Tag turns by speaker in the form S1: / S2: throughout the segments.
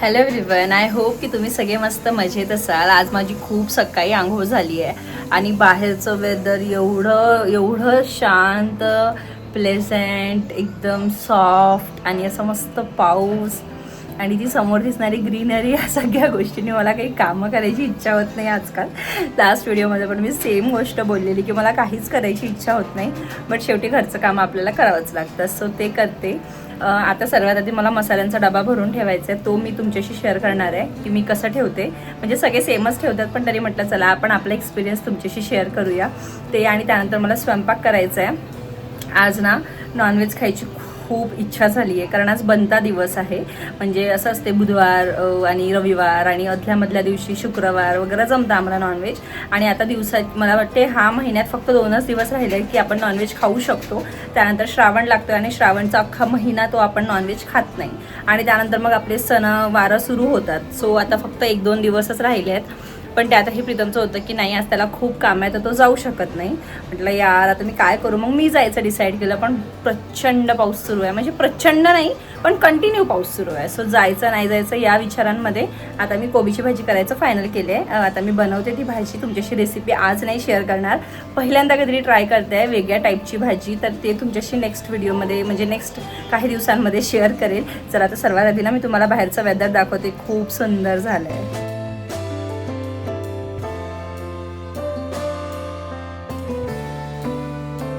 S1: Hello everyone, I hope की तुम्ही सगळे मस्त मजेत असाल। आज माझी खूप सकाळी आंघोळ झाली आहे आणि बाहेरचं वेदर एवढं शांत, प्लेझंट, एकदम सॉफ्ट आणि असं मस्त पाऊस आणि ती समोर दिसणारी ग्रीनरी, या सगळ्या गोष्टींनी मला काही कामं करायची इच्छा होत नाही आजकाल। लास्ट व्हिडिओमध्ये पण मी सेम गोष्ट बोललेली की मला काहीच करायची इच्छा होत नाही, बट शेवटी घरचं काम आपल्याला करावंच लागतं, सो ते करते। आता सर्वात आधी मला मसाल्यांचा डबा भरून ठेवायचा आहे, तो मी तुमच्याशी शेअर करणार आहे की मी कसं ठेवते। म्हणजे सगळे सेमच ठेवतात, पण तरी म्हटलं चला आपण आपला एक्सपिरियन्स तुमच्याशी शेअर करूया ते। आणि त्यानंतर मला स्वयंपाक करायचा आहे। आज ना नॉनव्हेज खायची खूप इच्छा झाली आहे, कारण आज बनता दिवस आहे। म्हणजे असं असते बुधवार आणि रविवार आणि अदल्यामधल्या दिवशी शुक्रवार वगैरे जमतं आम्हाला नॉनव्हेज। आणि आता दिवसात मला वाटते ह्या महिन्यात फक्त 2च दिवस राहिले की आपण नॉनव्हेज खाऊ शकतो। त्यानंतर श्रावण लागतो आणि श्रावणचा अख्खा महिना तो आपण नॉनव्हेज खात नाही आणि त्यानंतर मग आपले सणवार सुरू होतात। सो आता फक्त 1-2 दिवसच राहिले आहेत, पण त्यातही प्रीतमचं होतं की नाही आज त्याला खूप काम आहे तर तो जाऊ शकत नाही। म्हटलं यार आता मी काय करू, मग मी जायचं डिसाईड केलं, पण प्रचंड पाऊस सुरू आहे। म्हणजे प्रचंड नाही पण कंटिन्यू पाऊस सुरू आहे, सो जायचं नाही जायचं या विचारांमध्ये आता मी कोबीची भाजी करायचं फायनल केले आहे। आता मी बनवते ती भाजी, तुमच्याशी रेसिपी आज नाही शेअर करणार, पहिल्यांदा कधीतरी ट्राय करते वेगळ्या टाईपची भाजी, तर ते तुमच्याशी नेक्स्ट व्हिडिओमध्ये म्हणजे नेक्स्ट काही दिवसांमध्ये शेअर करेल। तर आता सर्वात आधी ना मी तुम्हाला बाहेरचं वेदर दाखवते, खूप सुंदर झालं आहे।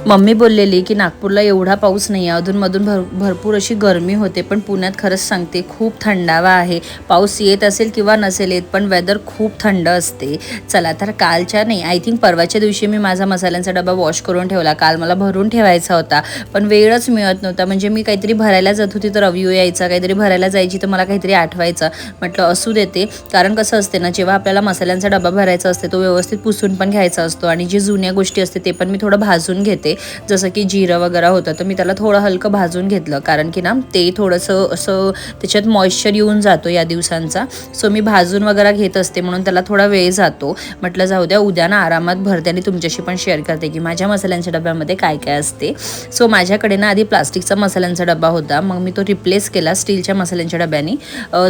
S2: मम्मी बोललेली की नागपूरला एवढा पाऊस नाही आहे, अधूनमधून भरपूर अशी गरमी होते, पण पुण्यात खरंच सांगते खूप थंडावा आहे। पाऊस येत असेल किंवा नसेल येत पण वेदर खूप थंड असते। चला तर कालच्या नाही आय थिंक परवाच्या दिवशी मी माझा मसाल्यांचा डबा वॉश करून ठेवला, काल मला भरून ठेवायचा होता पण वेळच मिळत नव्हता। म्हणजे मी काहीतरी भरायला जात होती तर रविओ यायचा, काहीतरी भरायला जायची तर मला काहीतरी आठवायचं, म्हटलं असू देते। कारण कसं असते ना, जेव्हा आपल्याला मसाल्यांचा डबा भरायचा असते तो व्यवस्थित पुसून पण घ्यायचा असतो आणि जे जुन्या गोष्टी असते ते पण मी थोडं भाजून घेते। जसं की जिरं वगैरे होतं तर मी त्याला थोडं हलकं भाजून घेतलं, कारण की ना ते थोडंसं असं त्याच्यात मॉइश्चर येऊन जातो या दिवसांचा, सो मी भाजून वगैरे घेत असते, म्हणून त्याला थोडा वेळ जातो। म्हटलं जाऊ द्या उद्या ना आरामात भरते आणि तुमच्याशी पण शेअर करते की माझ्या मसाल्यांच्या डब्यामध्ये काय काय असते। सो माझ्याकडे ना आधी प्लास्टिकचा मसाल्यांचा डबा होता, मग मी तो रिप्लेस केला स्टीलच्या मसाल्यांच्या डब्याने।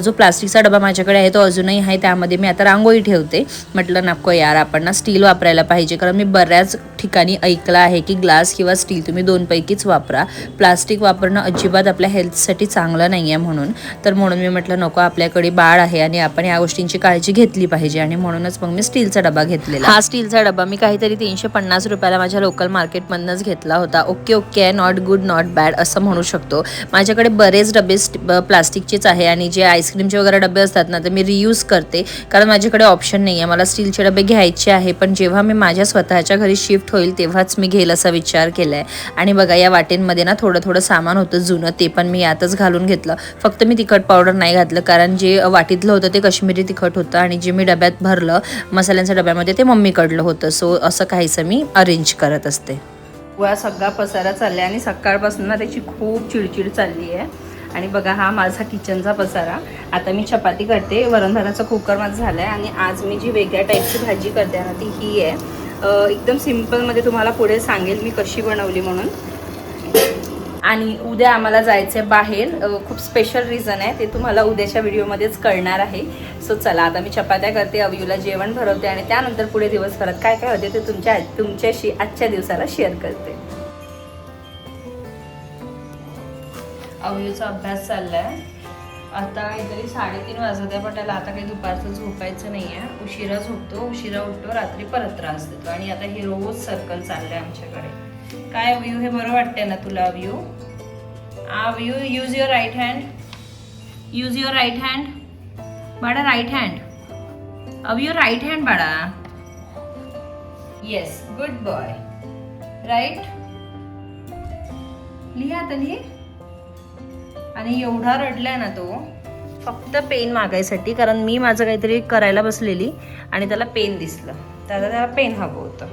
S2: जो प्लास्टिकचा डबा माझ्याकडे आहे तो अजूनही आहे, त्यामध्ये मी आता रांगोळी ठेवते। म्हटलं नको यार आपण ना स्टील वापरायला पाहिजे, कारण मी बऱ्याच ठिकाणी ऐकलं आहे की ग्लास किंवा स्टील तुम्ही दोनपैकीच वापरा, प्लास्टिक वापरणं अजिबात आपल्या हेल्थसाठी चांगलं नाही आहे म्हणून। तर म्हणून मी म्हटलं नको, आपल्याकडे बाळ आहे आणि आपण या गोष्टींची काळजी घेतली पाहिजे, आणि म्हणूनच मग मी स्टीलचा डबा घेतलेला। हा स्टीलचा डबा मी काहीतरी 350 रुपयाला माझ्या लोकल मार्केटमधनंच घेतला होता। ओके आहे, नॉट गुड नॉट बॅड असं म्हणू शकतो। माझ्याकडे बरेच डबे प्लास्टिकचेच आहे आणि जे आईस्क्रीमचे वगैरे डबे असतात ना ते मी रियूज करते, कारण माझ्याकडे ऑप्शन नाही आहे, मला स्टीलचे डबे घ्यायचे आहे, पण जेव्हा मी माझ्या स्वतःच्या घरी शिफ्ट होईल तेव्हाच मी घेईल असा विचार केलाय। आणि बघा या वाटेंमध्ये ना थोडं सामान होतं जुनं, ते पण मी यातच घालून घेतलं। फक्त मी तिखट पावडर नाही घातलं, कारण जे वाटीतलं होतं ते काश्मीरी तिखट होतं आणि जे मी डब्यात भरलं मसाल्यांच्या डब्यामध्ये ते मम्मीकडलं होतं। सो असं काहीसं मी अरेंज करत असते।
S1: वा सगळा पसारा चाललाय आणि सकाळपासून ना त्याची खूप चिडचिड चालली आहे। आणि बघा हा माझा किचनचा पसारा। आता मी चपाती करते, वरण भाताचा कुकर माझा झाला आहे आणि आज मी जी वेगळ्या टाईपची भाजी करते ना ती ही आहे। एकदम सिम्पलमध्ये तुम्हाला पुढे सांगेल मी कशी बनवली म्हणून। आणि उद्या आम्हाला जायचं आहे बाहेर, खूप स्पेशल रिझन आहे, ते तुम्हाला उद्याच्या व्हिडिओमध्येच कळणार आहे। सो चला आता मी चपात्या करते, अवियूला जेवण भरवते आणि त्यानंतर पुढे दिवसभरात काय काय होते ते तुमच्याशी आजच्या दिवसाला शेअर करते। अवियूचा अभ्यास चाललाय, आता काहीतरी 3:30 वाजत आहे, पण त्याला आता काही दुपारचं झोपायचं नाही आहे, उशिरा झोपतो, उशिरा उठतो, रात्री परत त्रास देतो आणि आता हे रोज सर्कल चाललंय आमच्याकडे। काय अवियू हे बरं वाटतंय ना तुला Aviyu? Aviyu use your right hand, use your right hand बाळा, right hand Aviyu, right hand बाळा, येस गुड बॉय, राईट लिहा आता लिहे। आणि एवढा रडलाय ना तो फक्त पेन मागायसाठी, कारण मी माझं काहीतरी करायला बसलेली आणि त्याला पेन दिसलं, त्याला पेन हवं होतं।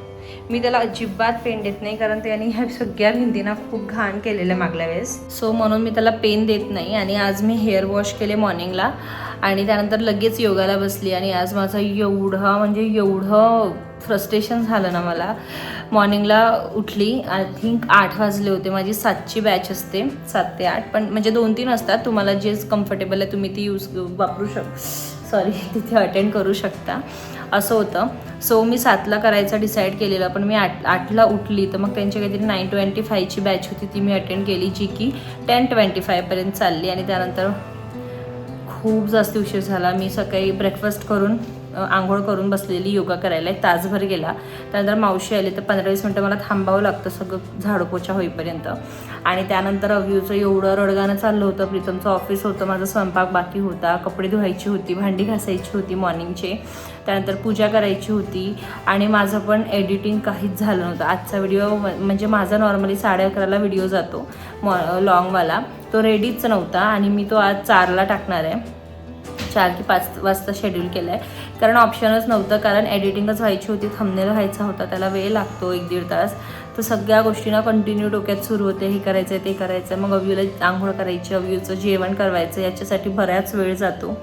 S1: मी त्याला अजिबात पेन देत नाही, कारण त्याने ह्या सगळ्या भिंतींना खूप घाण केलेलं मागल्या वेळेस, सो म्हणून मी त्याला पेन देत नाही। आणि आज मी हेअर वॉश केले मॉर्निंगला आणि त्यानंतर लगेच योगाला बसली आणि आज माझं एवढं फ्रस्ट्रेशन झालं ना मला, मॉर्निंगला उठली, आय थिंक 8 वाजले होते. माझी 7ची बॅच असते, 7 ते 8, पण म्हणजे 2-3 असतात. तुम्हाला जे कम्फर्टेबल आहे तुम्ही ती तिथे अटेंड करू शकता, असं होतं. सो मी 7ला करायचं डिसाईड केलेलं, पण मी 8ला उठली. तर मग त्यांची काहीतरी 9:25ची बॅच होती, ती मी अटेंड केली, जी की 10:25पर्यंत चालली. आणि त्यानंतर खूप जास्त उशीर झाला. मी सकाळी ब्रेकफास्ट करून आंघोळ करून बसलेली योगा करायला, एक तासभर गेला. त्यानंतर मावशी आली, तर 15-20 मिनटं मला थांबावं लागतं सगळं झाडूपोछा होईपर्यंत. आणि त्यानंतर अव्यूचं एवढं रडगाणं चाललं होतं. प्रीतमचं ऑफिस होतं, माझा स्वयंपाक बाकी होता, कपडे धुवायची होती, भांडी घासायची होती मॉर्निंगचे, त्यानंतर पूजा करायची होती. आणि माझं पण एडिटिंग काहीच झालं नव्हतं. आजचा व्हिडिओ म्हणजे माझा नॉर्मली 11:30ला व्हिडिओ जातो लॉंगवाला, तो रेडीच नव्हता. आणि मी तो आज 4ला टाकणार आहे. 4 की 5 वाजता शेड्यूल केलं आहे, कारण ऑप्शनच नव्हतं. कारण एडिटिंगच व्हायची होती, थंबनेल व्हायचा होता, त्याला वेळ लागतो 1-1.5 तास. तर सगळ्या गोष्टींना कंटिन्यू डोक्यात सुरू होते, हे करायचं ते करायचं. मग अव्यूला आंघोळ करायची, अव्यूचं जेवण करवायचं, याच्यासाठी बऱ्याच वेळ जातो.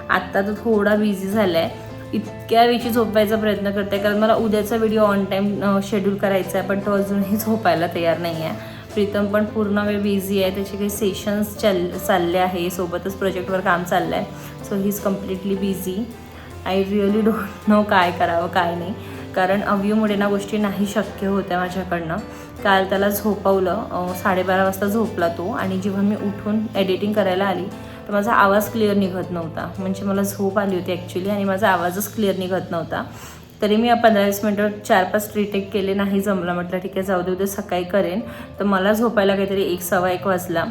S1: आत्ता तो थोडा बिझी झाला आहे. इतक्या वेळची झोपायचा प्रयत्न करते, कारण मला उद्याचा व्हिडिओ ऑन टाईम शेड्यूल करायचा आहे, पण तो अजूनही झोपायला तयार नाही आहे. प्रीतम पण पूर्ण वेळ बिझी आहे, त्याचे काही सेशन्स चालले आहे, सोबतच प्रोजेक्टवर काम चाललं आहे. So he is completely busy. I really don't know काय करावं काय नाही, कारण अव्यूमुळे ना गोष्टी नाही शक्य होत्या माझ्याकडनं. काल त्याला झोपवलं, 12:30 वाजता झोपला तो. आणि जेव्हा मी उठून एडिटिंग करायला आली, तर माझा आवाज क्लिअर निघत नव्हता. म्हणजे मला झोप आली होती ॲक्च्युली, आणि माझा आवाजच क्लिअर निघत नव्हता. तरी मी 15-20 मिनटं 4-5 रिटेक केले, नाही जमलं. म्हटलं ठीक आहे, जाऊ दे, उद्या सकाळी करेन. तर मला झोपायला काहीतरी 1-1:15 वाजला.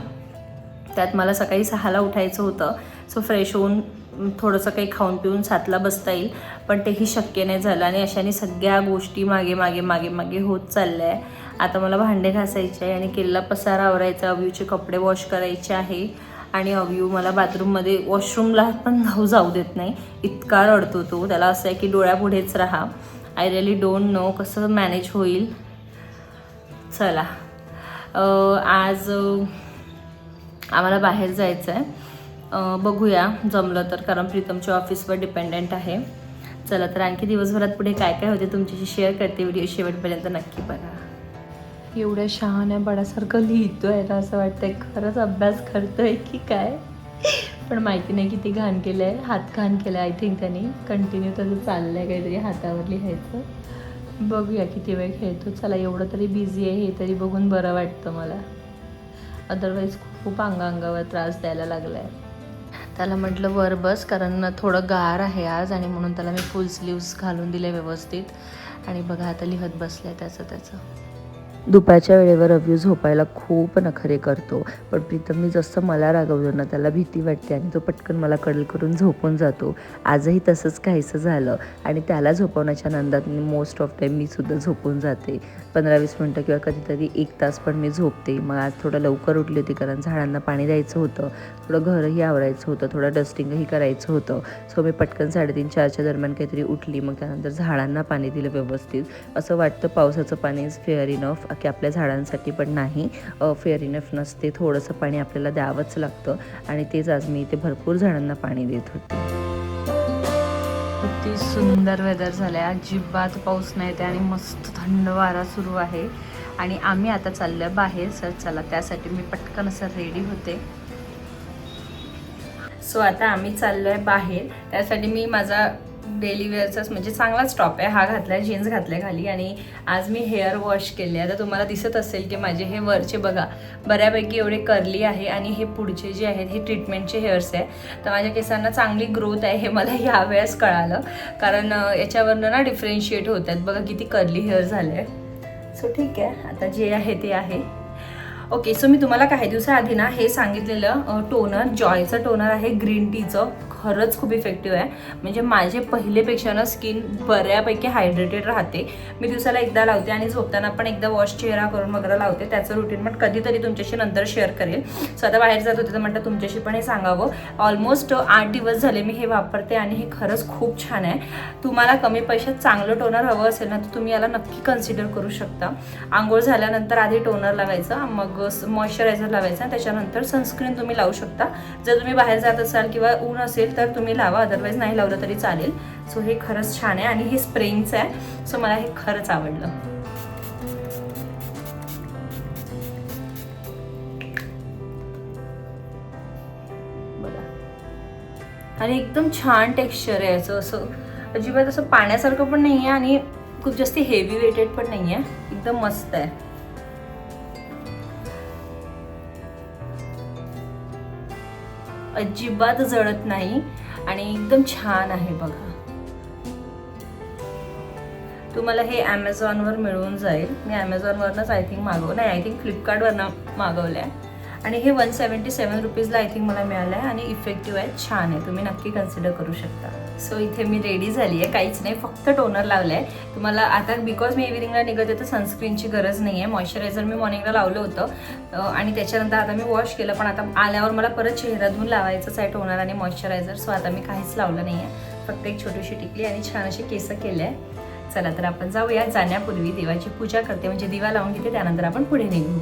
S1: त्यात मला सकाळी 6ला उठायचं होतं. सो फ्रेश होऊन थोडंसं काही खाऊन पिऊन 7ला बसता येईल, पण तेही शक्य नाही झालं. आणि अशाने सगळ्या गोष्टी मागे मागे मागे मागे होत चालल्या आहे. आता मला भांडे घासायचे आहे, आणि केलेला पसारा आवरायचा, अव्यूचे कपडे वॉश करायचे आहे. आणि अव्यू मला बाथरूममध्ये वॉशरूमला पण जाऊ देत नाही, इतका रडतो तो. त्याला असं आहे की डोळ्यापुढेच राहा. आय रिअली डोंट नो कसं मॅनेज होईल. चला, आज आम्हाला बाहेर जायचं आहे, बघूया जमलं तर, कारण प्रीतमच्या ऑफिसवर डिपेंडेंट आहे. चला तर आणखी दिवसभरात पुढे काय काय होते तुमच्याशी शेअर करते. व्हिडिओ शेवटपर्यंत नक्की बघा. एवढ्या शहाण्या बडासारखं लिहितोय ना, असं वाटतंय खरंच अभ्यास करतोय की काय, पण माहिती नाही किती घाण केलं आहे. हात घाण केला आय थिंक त्यांनी, कंटिन्यू त्याचं चाललं आहे काहीतरी हातावर लिहायचं. बघूया किती वेळ खेळतो. चला, एवढं तरी बिझी आहे हे तरी बघून बरं वाटतं मला, अदरवाईज खूप अंगावर त्रास द्यायला लागला आहे. त्याला म्हटलं वर बस, कारण थोडं गार आहे आज, आणि म्हणून त्याला मी फुल स्लीव्स घालून दिले व्यवस्थित. आणि बघा आता लिहत बसलं आहे त्याचं. दुपारच्या वेळेवर अव्यू झोपायला खूप नखरे करतो, पण प्रीतमनी जसं मला रागवलं ना, त्याला भीती वाटते आणि तो पटकन मला कडल करून झोपून जातो. आजही तसंच काहीसं झालं, आणि त्याला झोपवण्याच्या नंदात मोस्ट ऑफ टाईम मी सुद्धा झोपून जाते. 15-20 मिनटं किंवा कधीतरी 1 तास पण मी झोपते. मग आज थोडं लवकर उठली होती, कारण झाडांना पाणी द्यायचं होतं, थोडं घरही आवरायचं होतं, थोडं डस्टिंगही करायचं होतं. सो मी पटकन 3:30-4च्या दरम्यान काहीतरी उठली. मग त्यानंतर झाडांना पाणी दिलं व्यवस्थित. असं वाटतं पावसाचं पाणी इज फेअर इनफ, की आपल्या झाडांसाठी, पण नाही, फेअर इनफ नसते. थोडंसं पाणी आपल्याला द्यावंच लागतं, आणि तेच आज मी इथे भरपूर झाडांना पाणी देत होते. किती सुंदर वेदर झालं आहे, अजिबात पाऊस नाही ते, आणि मस्त थंड वारा सुरू आहे. आणि आम्ही आता चाललो आहे बाहेर. सर चला, त्यासाठी मी पटकन असं रेडी होते. सो आता आम्ही चाललो आहे बाहेर. त्यासाठी मी माझा डेली वेअरचाच म्हणजे चांगलाच टॉप आहे हा घातलाय, जीन्स घातलाय खाली, आणि आज मी हेअर वॉश केले. आता तुम्हाला दिसत असेल की माझे हे वरचे बघा बऱ्यापैकी एवढे कर्ली आहे, आणि हे पुढचे जे आहेत हे ट्रीटमेंटचे हेअर्स आहे. तर माझ्या केसांना चांगली ग्रोथ आहे हे मला यावेळेस कळालं, कारण याच्यावरनं ना डिफरेन्शिएट होत आहेत. बघा किती कर्ली हेअर झाले. सो ठीक आहे, आता जे आहे ते आहे. ओके, सो मी तुम्हाला काही दिवसाआधी ना हे सांगितलेलं टोनर, जॉयचं टोनर आहे ग्रीन टीचं, खरंच खूप इफेक्टिव्ह आहे. म्हणजे माझे पहिलेपेक्षा ना स्किन बऱ्यापैकी हायड्रेटेड राहते. मी दिवसाला एकदा लावते, आणि झोपताना पण एकदा वॉश चेहरा करून वगैरे लावते. त्याचं रुटीन पण कधीतरी तुमच्याशी नंतर शेअर करेल. सो आता बाहेर जात होते तर म्हटलं तुमच्याशी पण हे सांगावं. ऑलमोस्ट 8 दिवस झाले मी हे वापरते, आणि हे खरंच खूप छान आहे. तुम्हाला कमी पैशात चांगलं टोनर हवं असेल ना, तर तुम्ही याला नक्की कन्सिडर करू शकता. आंघोळ झाल्यानंतर आधी टोनर लावायचं, मग मॉइश्चरायझर लावायचं, त्याच्यानंतर सनस्क्रीन तुम्ही लावू शकता. जर तुम्ही बाहेर जात असाल किंवा ऊन असेल तर तुम्ही लावा, अदरवाईज नाही लावलं तरी चालेल. सो हे खरंच छान आहे, आणि हे स्प्रेइंगचं आहे. सो मला हे खरंच आवडलं. आणि एकदम छान टेक्स्चर आहे याचं, असं अजिबात असं पाण्यासारखं पण नाही आहे आणि खूप जास्त हेवी वेटेड पण नाही आहे, एकदम मस्त आहे. अजिबात जळत नाही आणि एकदम छान आहे बघा. तुम्हाला हे ॲमेझॉनवर मिळून जाईल. मी ॲमेझॉनवरनंच आय थिंक आय थिंक फ्लिपकार्टवरनं मागवलं आहे आणि हे 177 रुपीजला आय थिंक मला मिळालं आहे आणि इफेक्टिव्ह आहे, छान आहे, तुम्ही नक्की कन्सिडर करू शकता. सो इथे मी रेडी झाली आहे, काहीच नाही, फक्त टोनर लावलं आहे. तुम्हाला आता बिकॉज मी इव्हिनिंगला निघते तर सनस्क्रीनची गरज नाही आहे. मॉइश्चरायझर मी मॉर्निंगला लावलं होतं आणि त्याच्यानंतर आता मी वॉश केलं, पण आता आल्यावर मला परत चेहरा धुवून लावायचंच आहे टोनर आणि मॉइश्चरायझर. सो आता मी काहीच लावलं नाही आहे, फक्त एक छोटीशी टिकली आणि छान असे केस केले आहे. चला तर आपण जाऊया. जाण्यापूर्वी देवाची पूजा करते, म्हणजे दिवा लावून घेते, त्यानंतर आपण पुढे निघू.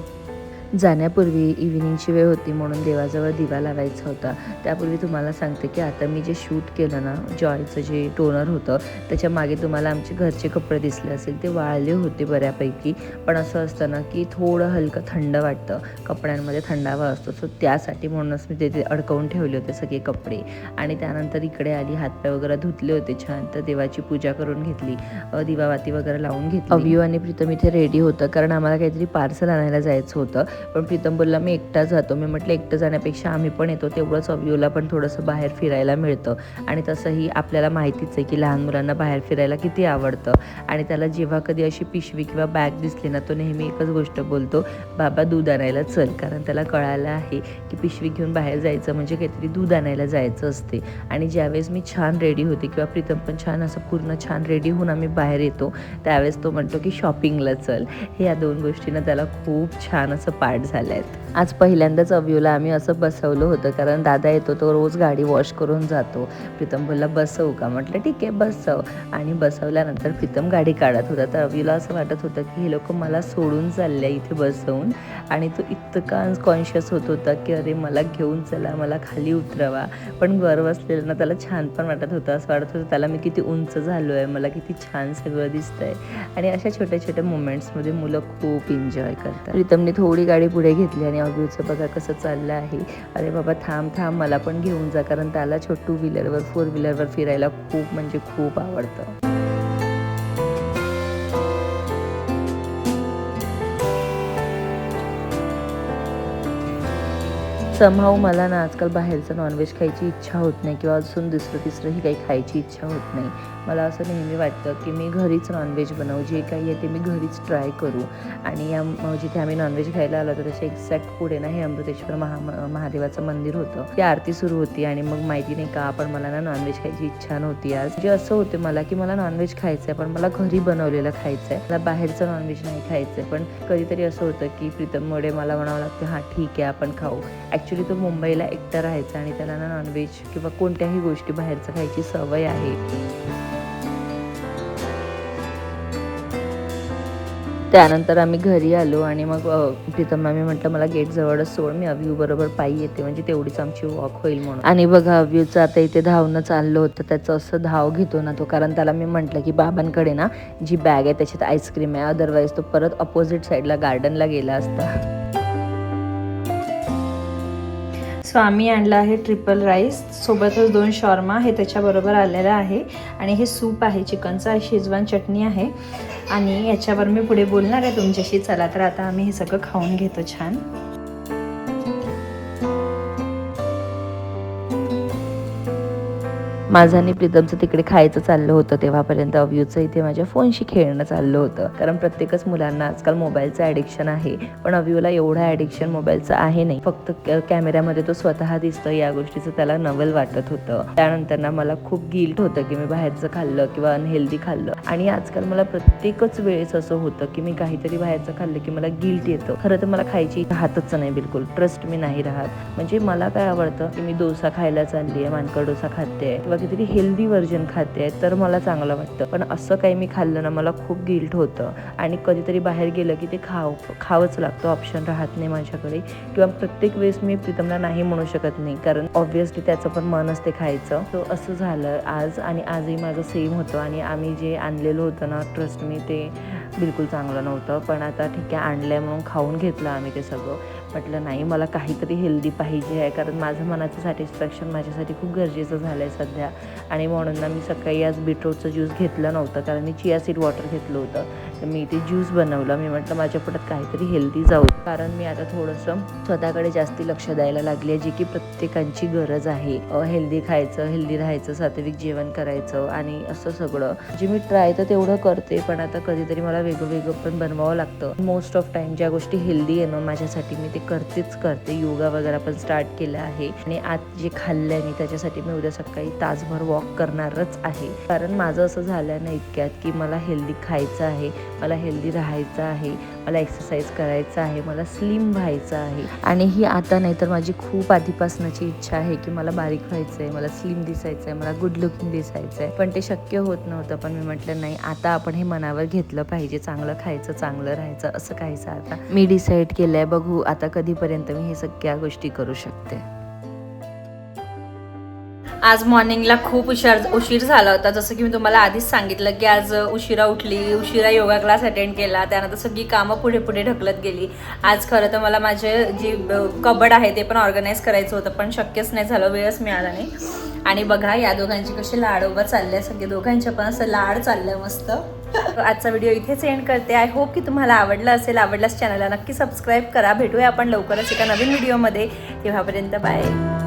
S2: जाण्यापूर्वी इव्हिनिंगची वेळ होती म्हणून देवाजवळ दिवा लावायचा होता. त्यापूर्वी तुम्हाला सांगते की आता मी जे शूट केलं ना, जॉयचं जे टोनर होतं त्याच्या मागे तुम्हाला आमचे घरचे कपडे दिसले असेल, ते वाळले होते बऱ्यापैकी. पण असं असतं ना की थोडं हलकं थंड वाटतं, कपड्यांमध्ये थंडावा असतो, सो त्यासाठी म्हणूनच मी तिथे अडकवून ठेवले होते सगळे कपडे. आणि त्यानंतर इकडे आली, हातपाय वगैरे धुतले होते छान, तर देवाची पूजा करून घेतली, दिवाबाती वगैरे लावून घेतली. अव्यू आणि प्रीतम इथे रेडी होतं कारण आम्हाला काहीतरी पार्सल आणायला जायचं होतं. पण प्रीतम बोलला मी एकटा जातो. मी म्हटलं एकटं जाण्यापेक्षा आम्ही पण येतो, तेवढंच अव्यूला पण थोडंसं बाहेर फिरायला मिळतं. आणि तसंही आपल्याला माहितीच आहे की लहान मुलांना बाहेर फिरायला किती आवडतं. आणि त्याला जेव्हा कधी अशी पिशवी किंवा बॅग दिसली ना, तो नेहमी एकच गोष्ट बोलतो, बाबा दूध आणायला चल. कारण त्याला कळालं आहे की पिशवी घेऊन बाहेर जायचं म्हणजे काहीतरी दूध आणायला जायचं असते. आणि ज्यावेळेस मी छान रेडी होते किंवा प्रीतम पण छान असं पूर्ण छान रेडी होऊन आम्ही बाहेर येतो, त्यावेळेस तो म्हणतो की शॉपिंगला चल. हे या दोन गोष्टींना त्याला खूप छान असं पाठ झालं आहेत. आज पहिल्यांदाच अव्यूला आम्ही असं बसवलं होतं, कारण दादा येतो तो रोज गाडी वॉश करून जातो. प्रीतम बोलला बसवू का, म्हटलं ठीक आहे बसव. आणि बसवल्यानंतर प्रीतम गाडी काढत होता, तर अव्यूला असं वाटत होतं की हे लोक मला सोडून चालले इथे बसवून. आणि तो इतका कॉन्शियस होत होता की अरे मला घेऊन चला, मला खाली उतरवा. पण वर बसलेलं ना त्याला छान पण वाटत होतं, असं वाटत होतं त्याला मी किती उंच झालो आहे, मला किती छान सगळं दिसतंय. आणि अशा छोट्या छोट्या मोमेंट्समध्ये मुलं खूप एन्जॉय करतात. प्रीतमने थोडी गाडी पुढे घेतली आणि अव्यूचं बघा कसं चाललं आहे. अरे बाबा थांब थांब, मला पण घेऊन जा, कारण त्याला टू व्हीलरवर 4 व्हीलरवर फिरायला खूप म्हणजे खूप आवडतं. समहाऊ मला ना आजकाल बाहेरचं नॉनव्हेज खायची इच्छा होत नाही किंवा अजून दुसरं तिसरंही काही खायची इच्छा होत नाही. मला असं नेहमी वाटतं की मी घरीच नॉनव्हेज बनवू, जे काही आहे ते मी घरीच ट्राय करू. आणि जिथे आम्ही नॉनव्हेज खायला आलो तर त्याच्या एक्झॅक्ट पुढे ना हे अमृतेश्वर महादेवाचं मंदिर होतं. ती आरती सुरू होती आणि मग माहिती नाही का आपण मला ना नॉनव्हेज खायची इच्छा नव्हती आज. म्हणजे असं होते मला की मला नॉनव्हेज खायचं आहे, पण मला घरी बनवलेलं खायचं आहे, मला बाहेरचं नॉनव्हेज नाही खायचं आहे. पण कधीतरी असं होतं की प्रीतममुळे मला म्हणावं लागतं हां ठीक आहे आपण खाऊ. ॲक्च्युली तो मुंबईला एकटा राहायचा आणि त्याला ना नॉनव्हेज किंवा कोणत्याही गोष्टी बाहेरचं खायची सवय आहे. त्यानंतर आम्ही घरी आलो आणि मग प्रीतम मी म्हटलं मला गेट जवळच सोड, मी अव्यू बरोबर पायी येते, म्हणजे तेवढीच आमची वॉक होईल म्हणून. आणि बघा अव्यूचं आता इथे धावणं चाललं होतं, त्याचं असं धाव घेतो ना तो, कारण त्याला मी म्हटलं की बाबांकडे ना जी बॅग आहे त्याच्यात आईस्क्रीम आहे, अदरवाईज तो परत अपोजिट साईडला गार्डनला गेला असता.
S1: सो आम्ही आणलं आहे ट्रिपल राईस, सोबतच 2 शॉर्मा हे त्याच्याबरोबर आलेलं आहे. आणि हे सूप आहे चिकनचा, शेजवान चटणी आहे. आणि याच्यावर मी पुढे बोलणार आहे तुमच्याशी. चला तर आता आम्ही हे सगळं खाऊन घेतो छान.
S2: माझं आणि प्रीतमचं तिकडे खायचं चाललं होतं, तेव्हापर्यंत अव्यूचं इथे माझ्या फोनशी खेळणं चाललं होतं. कारण प्रत्येकच मुलांना आजकाल मोबाईलचं ॲडिक्शन आहे, पण अव्यूला एवढं ॲडिक्शन मोबाईलचं आहे नाही. फक्त कॅमेऱ्यामध्ये तो स्वतः दिसतं या गोष्टीचं त्याला नवल वाटत होतं. त्यानंतर ना मला खूप गिल्ट होतं की मी बाहेरचं खाल्लं किंवा अनहेल्दी खाल्लं. आणि आजकाल मला प्रत्येकच वेळेस असं होतं की मी काहीतरी बाहेरचं खाल्लं की मला गिल्ट येतं. खरं तर मला खायची राहतच नाही, बिलकुल ट्रस्ट मी नाही राहत. म्हणजे मला काय आवडतं की मी डोसा खायला चालली आहे, मानकर डोसा खाते किंवा
S3: काहीतरी हेल्दी व्हर्जन खाते आहे तर मला चांगलं वाटतं. पण असं काही मी खाल्लं ना मला खूप गिल्ट होतं आणि कधीतरी बाहेर गेलं की ते खावंच लागतं, ऑप्शन राहत नाही माझ्याकडे. किंवा प्रत्येक वेळेस मी प्रीतमला नाही म्हणू शकत नाही कारण ऑब्व्हियसली त्याचं पण मन असते खायचं. तो असं झालं आज आणि आजही माझं सेम होतं. आणि आम्ही जे आणलेलं होतं ना ट्रस्ट मी ते बिलकुल चांगलं नव्हतं. पण आता ठीक आहे आणलंय म्हणून खाऊन घेतलं आम्ही ते सगळं. म्हटलं नाही मला काहीतरी हेल्दी पाहिजे आहे कारण माझं मनाचं सॅटिस्फॅक्शन माझ्यासाठी खूप गरजेचं झालं आहे सध्या. आणि म्हणून ना मी सकाळी आज बीटरूटचं ज्यूस घेतलं नव्हतं कारण मी चिया सीड वॉटर घेतलं होतं. तर मी ते ज्यूस बनवलं. मी म्हटलं माझ्या पोटात काहीतरी हेल्दी जाऊ कारण मी आता थोडंसं स्वतःकडे जास्ती लक्ष द्यायला लागली आहे जी की प्रत्येकांची गरज आहे. हेल्दी खायचं, हेल्दी राहायचं, सात्विक जेवण करायचं आणि असं सगळं जे मी ट्राय तर तेवढं करते. पण आता कधीतरी मला वेगळं पण बनवावं लागतं. मोस्ट ऑफ टाइम ज्या गोष्टी हेल्दी आहे ना माझ्यासाठी मी ते करते. योगा वगैरे पण स्टार्ट केलं आहे आणि आज जे खाल्लंय मी त्याच्यासाठी मी उद्या सकाळी तासभर वॉक करणारच आहे. कारण माझं असं झालं ना इतक्यात की मला हेल्दी खायचं आहे, मला हेल्दी राहायचं आहे, मला एक्सरसाइज करायचं आहे, मला स्लिम व्हायचं आहे. आणि ही आता नाही तर माझी खूप आधीपासूनची इच्छा आहे की मला बारीक व्हायचं आहे, मला स्लिम दिसायचं आहे, मला गुड लुकिंग दिसायचं आहे. पण ते शक्य होत नव्हतं. पण मी म्हटलं नाही आता आपण हे मनावर घेतलं पाहिजे, चांगलं खायचं, चांगलं राहायचं असं काहीच. आता मी डिसाईड केलंय, बघू आता कधीपर्यंत मी हे सगळ्या गोष्टी करू शकते.
S1: आज मॉर्निंगला खूप उशीर झाला होता. जसं की मी तुम्हाला आधीच सांगितलं की आज उशिरा उठली, उशिरा योगा क्लास अटेंड केला, त्यानंतर सगळी कामं पुढे ढकलत गेली. आज खरं तर मला माझे जी कबड आहे ते पण ऑर्गनाईज करायचं होतं पण शक्यच नाही झालं, वेळच मिळाला नाही. आणि बघा या दोघांची कशी लाडोबा चालले, सगळे दोघांच्या पण असं लाड चाललंय मस्त. आजचा व्हिडिओ इथेच एंड करते. आय होप की तुम्हाला आवडला असेल. आवडल्यास चॅनलला नक्की सबस्क्राईब करा. भेटूया आपण लवकरच एका नवीन व्हिडिओमध्ये. तेव्हापर्यंत बाय.